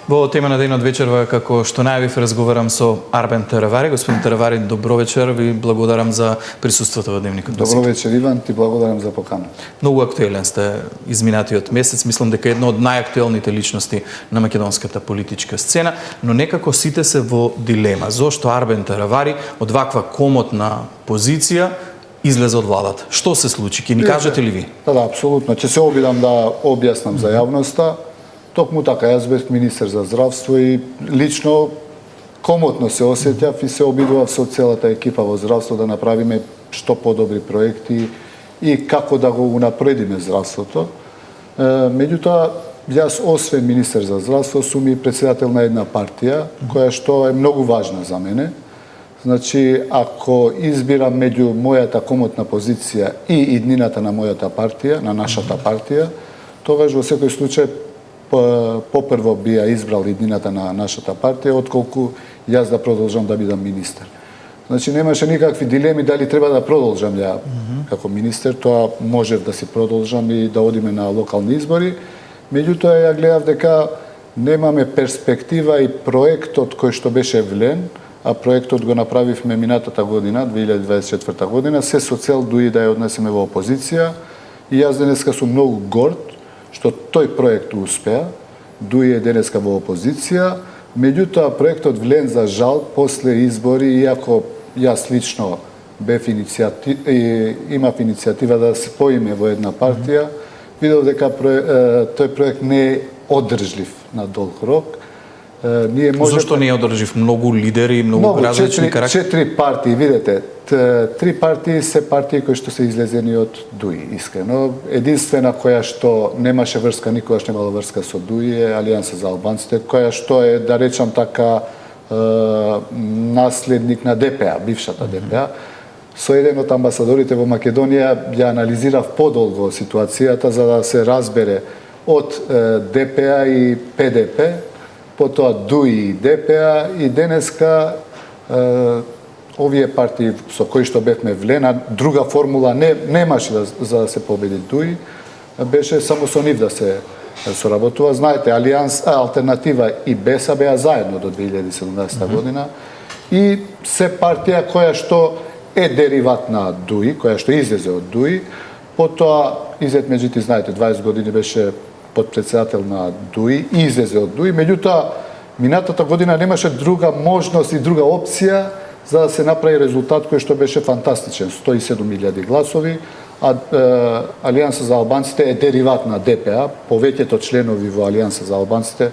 Во тема на денот вечерва, како што најавив, разговарам со Арбен Таравари. Господин Таравари, добро вечер, ви благодарам за присуството во Дневникот. Добро вечер, Иван, ти благодарам за покана. Многу актуелен сте изминатиот месец, мислам дека една од најактуелните личности на македонската политичка сцена, но некако сите се во дилема. Зошто Арбен Таравари од ваква комотна позиција излезе од владата? Што се случи? Ќе ни кажете ли ви? Да, апсолутно. Ќе се обидам да објаснам за јавноста. Токму така, јас бев министер за здравство и лично комотно се осеќав и се обидував со целата екипа во здравство да направиме што подобри проекти и како да го унапредиме здравството. Меѓутоа, јас освен министер за здравство сум и председател на една партија која што е многу важна за мене. Значи, ако избирам меѓу мојата комотна позиција и иднината на мојата партија, на нашата партија, тогаш во секој случај попрво би ја избрал иднината на нашата партија, отколку јас да продолжам да бидам министер. Значи, немаше никакви дилеми дали треба да продолжам ја како министер, тоа можев да си продолжам и да одиме на локални избори. Меѓутоа, ја гледав дека немаме перспектива и проектот кој што беше влен, а проектот го направивме минатата година, 2024 година, се со цел дуи да ја однесеме во опозиција. И јас денеска сум многу горд што тој проект успеа, дуи е денеска во опозиција, меѓутоа проектот влен за жал после избори, иако јас лично имав иницијатива да се споиме во една партија, видов дека тој проект не е одржлив на долг рок. Зошто не е одржлив? Многу лидери, многу различни карактери? 4 партии, видете, 3 партии се партии кои што се излезени од ДУИ, искрено. Единствена која што немаше врска, никогаш немала врска со ДУИ е Алијанса за албанците, која што е, да речам така, наследник на ДПА, бившата ДПА. Со еден од амбасадорите во Македонија ја анализирав подолго ситуацијата за да се разбере од ДПА и ПДП, потоа ДУИ и ДПА, и денеска овие партии со кои што бевме влена, друга формула немаше за да се победи ДУИ, беше само со нив да се соработува. Знаете, Алтернатива и БЕСА беа заедно до 2017 година и се партија која што е дериват на ДУИ, која што излезе од ДУИ, потоа Изет Меджити, знаете, 20 години беше подпредседател на ДУИ и излезе од ДУИ, меѓутоа минатата година немаше друга можност и друга опција за да се направи резултат кој што беше фантастичен, 107.000 гласови, а Алијанса за албанците е дериват на ДПА, повеќето членови во Алијанса за албанците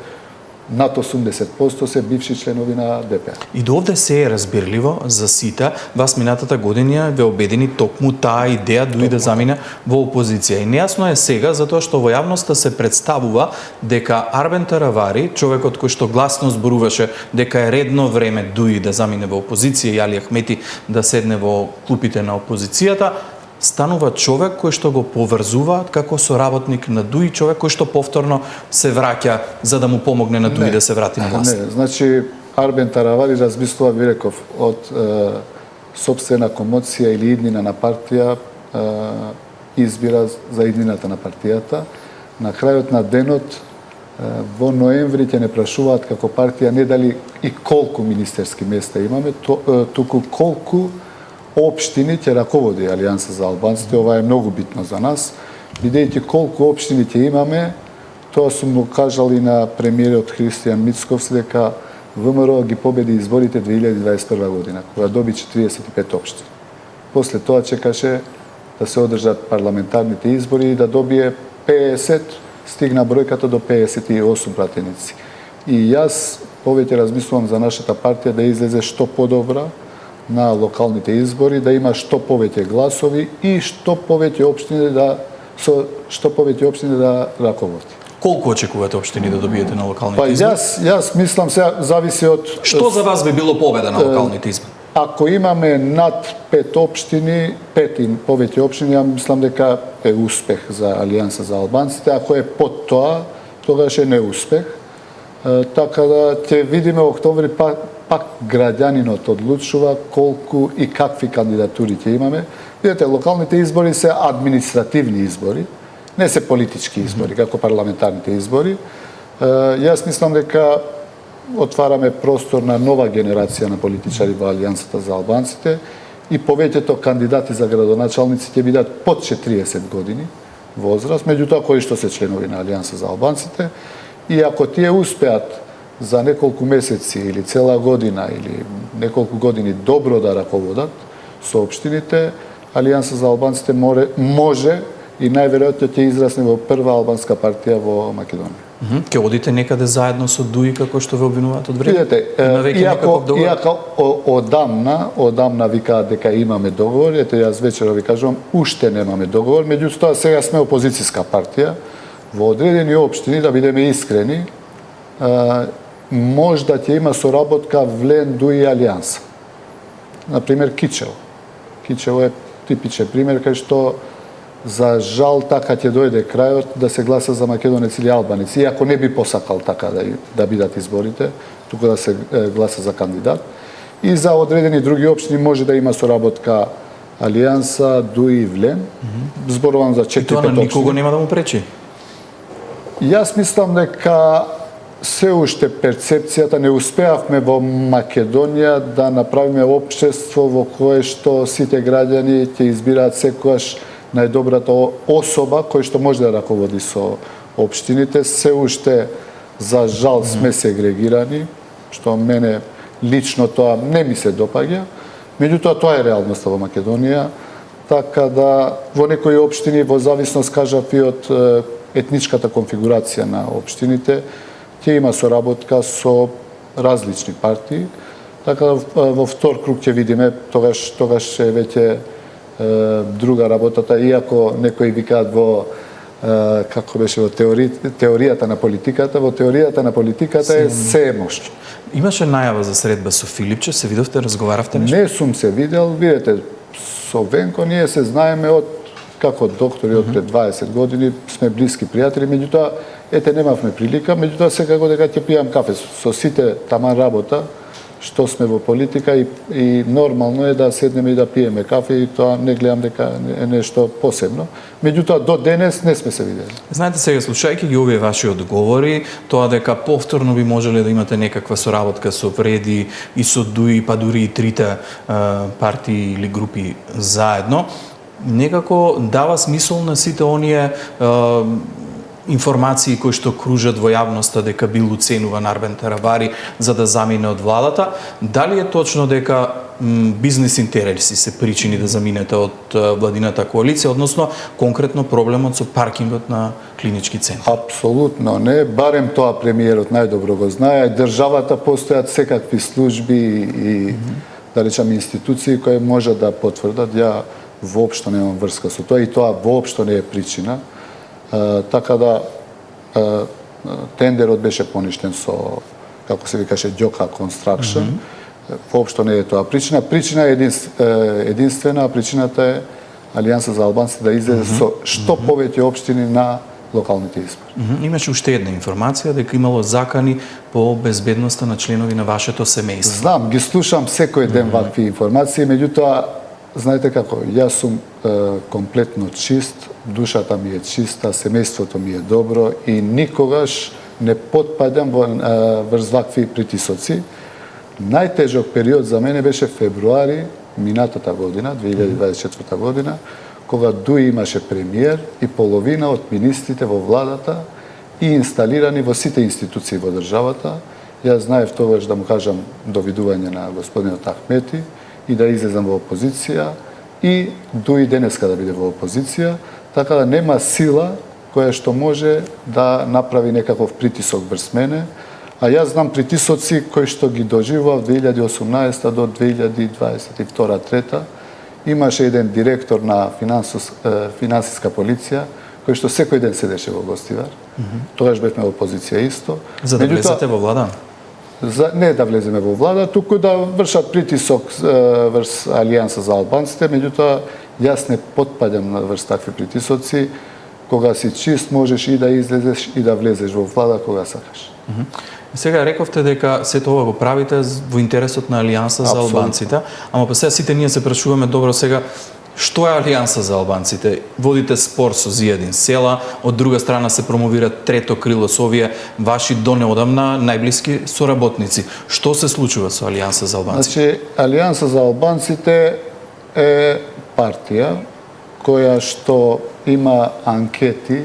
над 80% се бивши членови на ДПА. И до овде се е разбирливо за сите, вас минатата година ве обедини токму таа идеја дуи да замине во опозиција. И нејасно е сега, затоа што во јавноста се представува дека Арбен Таравари, човекот кој што гласно зборуваше дека е редно време дуи да замине во опозиција и Али Ахмети да седне во клупите на опозицијата, станува човек кој што го поврзуваат како соработник на ДУИ, човек кој што повторно се враќа за да му помогне на ДУИ да се врати на власт. Не, значи Арбен Таравари размислува, ви реков, од сопствена комоција или иднина на партија, избира за иднината на партијата. На крајот на денот, во ноември ќе не прашуваат како партија не дали и колку министерски места имаме, туку колку општини ќе раководи Алијанса за албанците. Ова е многу битно за нас, бидејќи колку општини ќе имаме, тоа сум го кажал и на премиерот Христијан Мицковски дека ВМРО ги победи изборите 2021 година, кога доби 45 општини. После тоа чекаше да се одржат парламентарните избори и да добие 50, стигна бројката до 58 пратеници. И јас повеќе размислувам за нашата партија да излезе што подобра на локалните избори, да има што повеќе гласови и што повеќе општини да раководи. Колку очекувате општини да добиете на локалните избори? Јас мислам, сега зависи од... Што за вас би било победа на локалните избори? Ако имаме над 5 општини, 5 и повеќе општини, ја мислам дека е успех за Алијанса за албанците. Ако е под тоа, тогаш е неуспех. Така да ќе видиме октомври пак граѓанинот одлучува колку и какви кандидатури ќе имаме. Видете, локалните избори се административни избори, не се политички избори, како парламентарните избори. Јас мислам дека отвараме простор на нова генерација на политичари во Алијансата за албанците и повеќето кандидати за градоначалници ќе бидат под 40 години возраст, меѓутоа кои што се членови на Алијанса за албанците, и ако тие успеат за неколку месеци или цела година или неколку години добро да раководат со општините, Алијанса за албанците може и најверојатно ќе израсне во прва албанска партија во Македонија. Ке одите некаде заедно со ДУИ како што ве обвинуваат од време? Видете, иако одамна викаат дека имаме договор, ете јас вечера ви кажувам, уште немаме договор, меѓутоа сега сме опозицијска партија, во одредени општини, да бидеме искрени, можда ќе има соработка влен ДУИ Алијанса. Например, Кичево. Кичево е типичен пример кај што за жал така ќе дојде крајот да се гласа за македонец или албанец, иако не би посакал така да бидат изборите, туку да се гласа за кандидат. И за одредени други општини може да има соработка Алијанса, ДУИ, Влен. Зборувам за 4-5 општини. И тоа на никого нема да му пречи? Јас мислам дека се уште перцепцијата не успеавме во Македонија да направиме општество во кое што сите граѓани ќе избираат секогаш најдобрата особа кој што може да раководи со општините. Се уште за жал сме сегрегирани, што мене лично тоа не ми се допаѓа. Меѓутоа тоа е реалноста во Македонија, така да во некои општини во зависност кажав и од етничката конфигурација на општините ќе има соработка со различни партии. Така да во втор круг ќе видиме, тогаш е веќе друга работата, иако некои викаат во како беше во теоријата на политиката, во теоријата на политиката е се е можно. Имаше најава за средба со Филипче, се видовте, разговаравте нешто? Не сум се видел, видете, со Венко ние се знаеме од како доктори од пред 20 години, сме блиски пријатели, меѓутоа ете немавме прилика, меѓутоа секако дека ќе пијам кафе со сите таман работа што сме во политика и нормално е да седнеме и да пиеме кафе и тоа не гледам дека е нешто посебно. Меѓутоа до денес не сме се видели. Знаете сега, слушајќи ги овие ваши одговори, тоа дека повторно би можеле да имате некаква соработка со Преди и со ДУИ, па дури и трите партии или групи заедно, некако дава смисол на сите оние информации кои што кружат во јавноста дека бил уценуван Арбен Терабари за да замине од владата. Дали е точно дека бизнес интереси се причини да заминете од владината коалиција, односно конкретно проблемот со паркингот на клинички центри? Апсолутно не, барем тоа премиерот најдобро го знае. Државата постојат секакви служби и да речам институции кои можат да потврдат. Ја воопшто немам врска со тоа и тоа воопшто не е причина. Така да тендерот беше поништен со, како се викаше, Ѓока Construction. Воопшто не е тоа причина. Причина е единствена, причината е Алијанса за албанците да излезе со што повеќе општини на локалните избори. Имаше уште една информација дека имало закани по безбедноста на членови на вашето семејство. Знам, ги слушам секој ден вакви информации, меѓутоа знаете како, јас сум комплетно чист, душата ми е чиста, семејството ми е добро и никогаш не потпаѓам врз вакви притисоци. Најтежок период за мене беше февруари минатата година, 2024 година, кога ДУИ имаше премиер и половина од министрите во владата и инсталирани во сите институции во државата. Јас знаев тогаш да му кажам довидување на господинот Ахмети и да излезам во опозиција и ДУИ денеска да биде во опозиција, така да нема сила која што може да направи некаков притисок врз мене, а јас знам притисоци кои што ги доживував 2018 до 2022-2023. Имаше еден директор на финансиска полиција кој што секој ден седеше во Гостивар. Тогаш бевме во опозиција исто. За да влезете во влада? Не да влеземе во влада, туку да вршат притисок врз Алијанса за албанците, меѓутоа јас не потпаѓам врз такви притисоци. Кога си чист можеш и да излезеш и да влезеш во влада кога сакаш. Сега рековте дека сето ова го правите во интересот на Алијанса за албанците, ама па сега сите ние се прашуваме, добро, сега Што е Алијанса за албанците? Водите спор со Зијадин Села, од друга страна се промовира трето крило со овие ваши донеодамна најблиски соработници. Што се случува со Алијанса за албанците? Значи, Алијанса за албанците е партија која што има анкети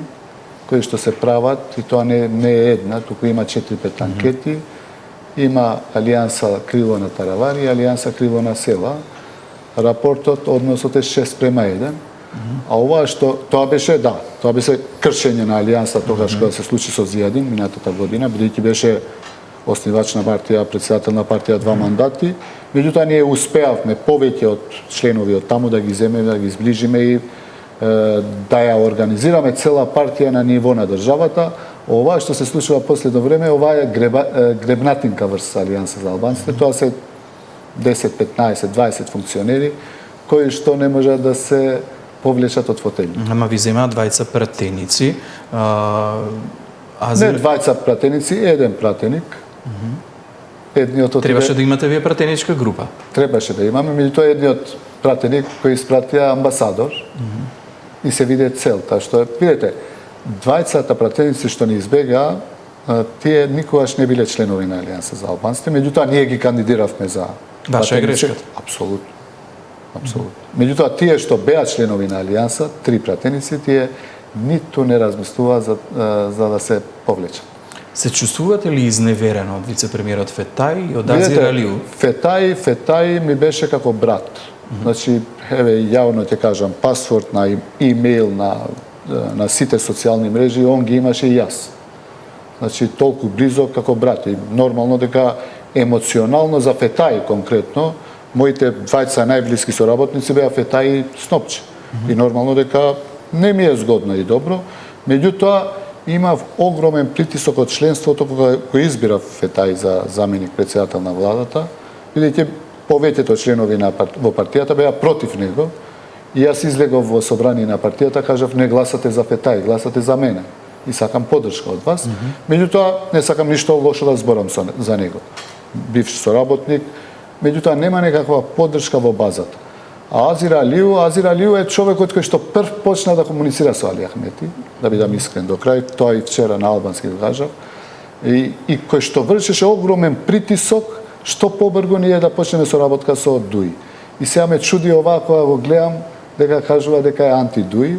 кои што се прават, и тоа не е една, туку има 4-5 анкети. Има Алијанса крило на Таравари и Алијанса крило на Села. Рапортот, односот е 6:1. А ова што тоа беше кршење на Алијанса тогаш кога се случи со Зијадин минатата година, бидејќи беше основач на партија, претседател на партија 2 мандати. Меѓутоа ние успеавме повеќе од членови од таму да ги земеме, да ги зближиме и да ја организираме цела партија на ниво на државата. Ова што се случува последно време, ова е гребнатинка врз Алијанса за албанците. Тоа се 10, 15, 20 функционери кои што не можат да се повлечат од фотели. Ама ви земаат двајца пратеници. Не двајца пратеници, еден пратеник. Едниот требаше да имате вие пратеничка група. Требаше да имаме, меѓутоа едниот пратеник кој испратија амбасадор и се виде целта, што е, видете, двајцата пратеници што ни избегаа, тие никогаш не биле членови на Алијанса за албанците, меѓутоа ние ги кандидиравме за Ваша е грешката. Апсолутно. Меѓутоа тие што беа членови на Алијанса, 3 пратеници, тие ниту не размислуваа за да се повлечат. Се чувствувате ли изневерено од вице-премиерот Фетај и од Азир Алиу? Фетај ми беше како брат. Значи, еве, јавно ќе кажам, пасворд на имејл на сите социјални мрежи, он ги имаше и јас. Значи, толку близок како брат. И нормално дека емоционално за Фетај конкретно, моите двајца најблиски соработници беа Фетај и Снопче. И нормално дека не ми е згодно и добро, меѓутоа имав огромен притисок од членството кога го избирав Фетај за заменик претседател на владата, бидејќи повеќето членови во партијата беа против него, и јас излегов во собрание на партијата, кажав не гласате за Фетај, гласате за мене и сакам поддршка од вас. Меѓутоа не сакам ништо лошо да зборам за него. Бивш соработник, меѓутоа нема некаква поддршка во базата. А Азир Алиу е човекот кој што прв почна да комуницира со Али Ахмети, да бидам искрен до крај, тоа и вчера на албански го кажав, и кој што вршеше огромен притисок што побрзо ние да почнеме соработка со Дуи. И сега ме чуди ова кога го гледам дека кажува дека е анти-Дуи.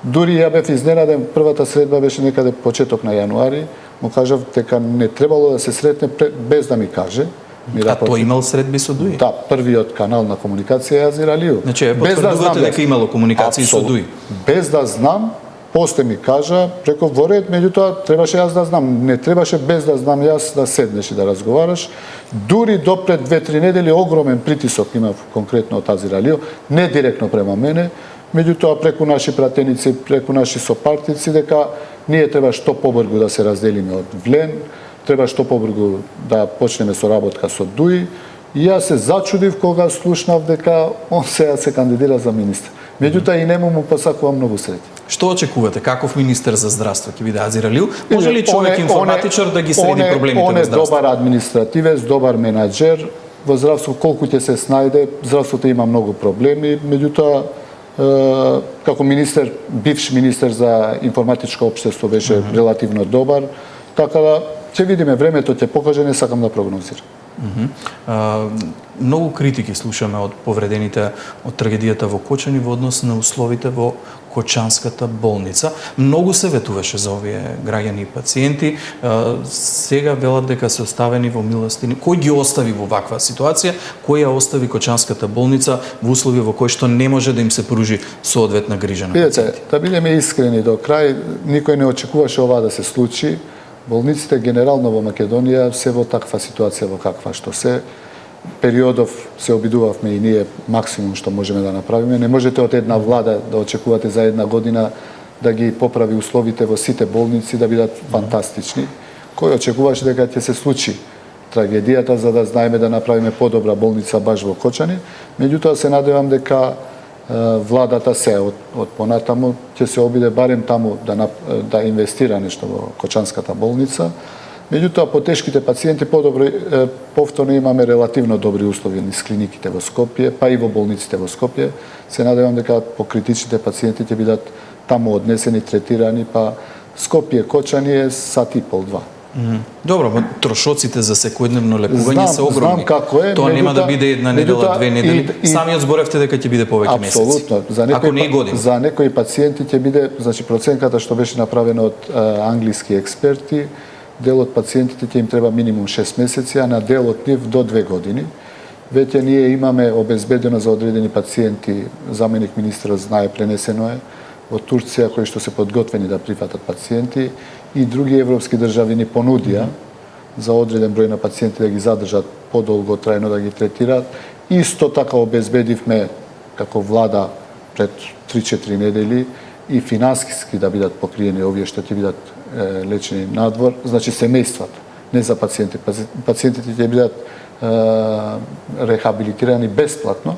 Дури ја бев изненаден, првата средба беше некаде почеток на јануари, му кажав дека не требало да се сретне без да ми каже. А тој имал средби со Дуи? Да, првиот канал на комуникација е Азир Алиу. Значи, потврдувате дека имало комуникации со Дуи? Без да знам, после ми кажа, реков во ред, меѓутоа требаше јас да знам. Не требаше без да знам јас да седнеш и да разговараш. Дури до пред 2-3 недели огромен притисок имав конкретно од Азир Алиу, не директно према мене, меѓутоа преку наши пратеници, преку наши сопартици, дека ние треба што побрзо да се разделиме од Влен, треба што побрзо да почнеме соработка со Дуи. И јас се зачудив кога слушнав дека он сега се кандидира за министер. Меѓутоа и нему му посакувам многу среќа. Што очекувате? Каков министер за здравство ќе биде Азир Алиу? Може ли човек информатичар да ги следи проблемите во здравството? Он е добар административец, добар менаџер. Во здравство колку ќе се снајде, здравството има многу проблеми, меѓутоа како министер, бивш министер за информатичко општество беше релативно добар, така да ќе видиме, времето ќе покаже, не сакам да прогнозирам. Многу критики слушаме од повредените од трагедијата во Кочани во однос на условите во Кочанската болница. Многу се ветуваше за овие граѓани и пациенти. Сега велат дека се оставени во милостини. Кој ги остави во ваква ситуација? Кој ја остави Кочанската болница во услови во кои што не може да им се пружи соодветна грижа на пациенти? Видете, да бидеме искрени до крај, никој не очекуваше ова да се случи. Болниците генерално во Македонија се во таква ситуација во каква што се. Периодов се обидувавме и ние максимум што можеме да направиме. Не можете од една влада да очекувате за една година да ги поправи условите во сите болници да бидат фантастични. Кој очекуваше дека ќе се случи трагедијата за да знаеме да направиме подобра болница баш во Кочани. Меѓутоа се надевам дека владата се од понатаму ќе се обиде барем таму да инвестира нешто во Кочанската болница, Меѓутоа, по тешките пациенти повторно имаме релативно добри услови низ клиниките во Скопје, па и во болниците во Скопје. Се надевам дека по критичните пациенти ќе бидат таму однесени, третирани, па Скопје, Кочани е сат и пол, два. Добро, трошоците за секојдневно лекување се огромни. Знам како е. Тоа нема да биде една недела, две недели. Самиот зборевте дека ќе биде повеќе месеци. Апсолутно. Ако не и година. За некои пациенти ќе биде, значи проценката што беше направена од англиски експерти, дел од пациентите ќе им треба минимум 6 месеци, а на дел од нив до 2 години. Веќе ние имаме обезбедено за одредени пациенти, заменик министерот знае, пренесено е од Турција, кои што се подготвени да прифатат пациенти, и други европски држави ни понудија за одреден број на пациенти да ги задржат подолго трајно да ги третираат. Исто така обезбедивме како влада пред 3-4 недели и финансиски да бидат покриени овие што ќе бидат лечени надвор, значи семејствата, не за пациенти. Пациентите ќе бидат рехабилитирани бесплатно,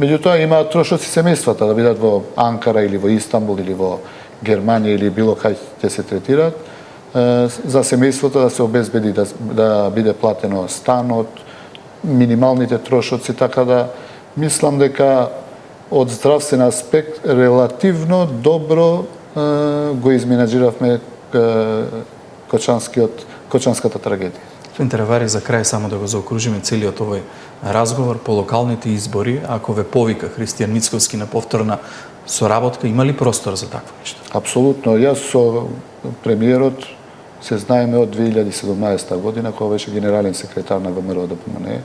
меѓутоа имаат трошоци семејствата да бидат во Анкара или во Истанбул или во Германија или било кај ќе се третираат, за семејството да се обезбеди да биде платено станот, минималните трошоци, така да мислам дека од здравствен аспект релативно добро го изменаџиравме Кочанската трагедија. Интервари, за крај само да го заокружиме целиот овој разговор по локалните избори, ако ве повика Христијан Мицковски на повторна соработка, има ли простор за такво нешто? Апсолутно. Јас со премиерот се знаеме од 2017 година, кога беше генерален секретар на ВМРО ДПМНЕ.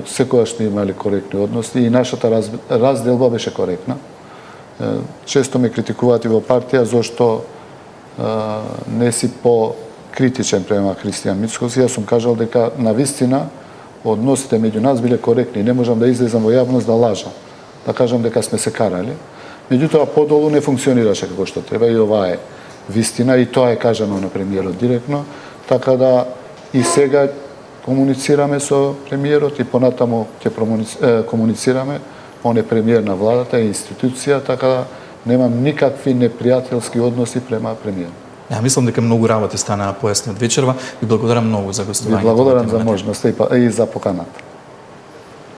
Секогаш сме имали коректни односи и нашата разделба беше коректна. Често ме критикуваат и во партија зашто не си по-критичен према Христијан Мицковски. Јас сум кажал дека навистина односите меѓу нас биле коректни. Не можам да излезам во јавност да лажам, да кажам дека сме се карали. Меѓутоа, подолу не функционираше како што треба и ова е вистина и тоа е кажано на премиерот директно, така да и сега комуницираме со премиерот и понатаму ќе комуницираме. Он е премиер на владата и институција, така да немам никакви непријателски односи према премиерот. Ја мислам дека многу работи станаа појасни од вечерва и благодарам многу за гостувањето. Ви благодарам за можноста и за поканата.